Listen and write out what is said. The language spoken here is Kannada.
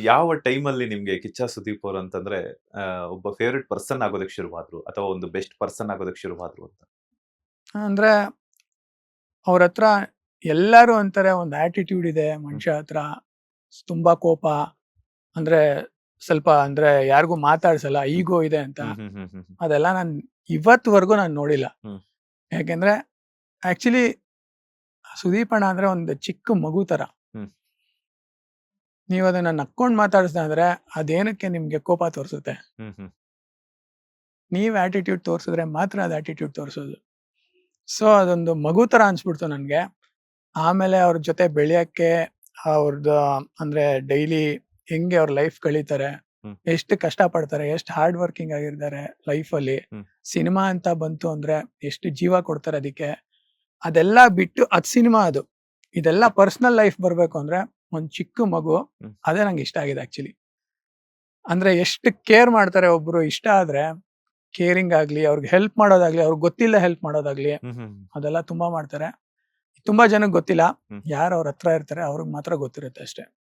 ಯಾವ ಟೈಮಲ್ಲಿ ನಿಮ್ಗೆ ಕಿಚ್ಚ ಸುದೀಪ್ ಅವ್ರು ಅಂತಂದ್ರೆ ಒಬ್ಬ ಫೇವರಿಟ್ ಪರ್ಸನ್ ಆಗೋದಕ್ಕೆ ಶುರುವಾದ್ರು? ಅಥವಾ ಒಂದು ಬೆಸ್ಟ್ ಪರ್ಸನ್ ಆಗೋದಕ್ಕೆ ಶುರುವಾದ್ರು ಅಂತ? ಅಂದ್ರೆ ಅವ್ರ ಹತ್ರ ಎಲ್ಲರೂ ಅಂತಾರೆ ಒಂದು ಆಟಿಟ್ಯೂಡ್ ಇದೆ ಹ್ಮ್. ಮನುಷ್ಯ ಹತ್ರ. ತುಂಬಾ ಕೋಪ, ಅಂದ್ರೆ ಸ್ವಲ್ಪ ಅಂದ್ರೆ ಯಾರಿಗೂ ಮಾತಾಡ್ಸಲ್ಲ, ಹ್ಮ್. ಈಗೋ ಇದೆ ಅಂತ. ಹ್ಮ್, ಹ್ಮ್, ಹ್ಮ್, ಹ್ಮ್, ಹ್ಮ್. ಅದೆಲ್ಲ ನಾನು ಇವತ್ವರೆಗೂ ನಾನು ನೋಡಿಲ್ಲ. ಹ್ಮ್. ಯಾಕೆಂದ್ರೆ ಆಕ್ಚುಲಿ ಸುದೀಪ್ ಅಣ್ಣ ಅಂದ್ರೆ ಒಂದು ಚಿಕ್ಕ ಮಗು ತರ. ಹ್ಮ್. ನೀವು ಅದನ್ನ ನಕ್ಕೊಂಡ್ ಮಾತಾಡಿಸ್ದ ಅಂದ್ರೆ ಅದೇನಕ್ಕೆ ನಿಮ್ಗೆ ಕೋಪ ತೋರಿಸುತ್ತೆ. ಹ್ಮ್, ಹ್ಮ್. ನೀವ್ ಆಟಿಟ್ಯೂಡ್ ತೋರಿಸಿದ್ರೆ ಮಾತ್ರ ಅದು ಆಟಿಟ್ಯೂಡ್ ತೋರಿಸೋದು. ಸೊ ಅದೊಂದು ಮಗು ತರ ಅನ್ಸ್ಬಿಡ್ತು ನನ್ಗೆ. ಆಮೇಲೆ ಅವ್ರ ಜೊತೆ ಬೆಳೆಯಕ್ಕೆ ಅವ್ರದ್ದು ಅಂದ್ರೆ ಡೈಲಿ ಹೆಂಗೆ ಅವ್ರ ಲೈಫ್ ಕಳೀತಾರೆ, ಹ್ಮ್. ಎಷ್ಟು ಕಷ್ಟ ಪಡ್ತಾರೆ, ಎಷ್ಟು ಹಾರ್ಡ್ ವರ್ಕಿಂಗ್ ಆಗಿರ್ತಾರೆ ಲೈಫಲ್ಲಿ. ಹ್ಮ್. ಸಿನಿಮಾ ಅಂತ ಬಂತು ಅಂದ್ರೆ ಎಷ್ಟು ಜೀವ ಕೊಡ್ತಾರೆ ಅದಕ್ಕೆ. ಅದೆಲ್ಲ ಬಿಟ್ಟು ಅದ್ ಸಿನಿಮಾ ಅದು. ಇದೆಲ್ಲ ಪರ್ಸನಲ್ ಲೈಫ್ ಬರ್ಬೇಕು ಅಂದ್ರೆ ಒಂದ್ ಚಿಕ್ಕ ಮಗು. ಹ್ಮ್. ಅದೇ ನಂಗೆ ಇಷ್ಟ ಆಗಿದೆ ಆಕ್ಚುಲಿ. ಅಂದ್ರೆ ಎಷ್ಟು ಕೇರ್ ಮಾಡ್ತಾರೆ ಒಬ್ರು ಇಷ್ಟ ಆದ್ರೆ. ಕೇರಿಂಗ್ ಆಗ್ಲಿ, ಅವ್ರಿಗೆ ಹೆಲ್ಪ್ ಮಾಡೋದಾಗ್ಲಿ, ಅವ್ರಿಗೆ ಗೊತ್ತಿಲ್ಲ ಹೆಲ್ಪ್ ಮಾಡೋದಾಗ್ಲಿ, ಹ್ಮ್, ಹ್ಮ್, ಅದೆಲ್ಲ ತುಂಬಾ ಮಾಡ್ತಾರೆ. ತುಂಬಾ ಜನಕ್ಕೆ ಗೊತ್ತಿಲ್ಲ. ಹ್ಮ್. ಯಾರು ಅವ್ರ ಹತ್ರ ಇರ್ತಾರೆ ಅವ್ರಿಗೆ ಮಾತ್ರ ಗೊತ್ತಿರುತ್ತೆ ಅಷ್ಟೇ.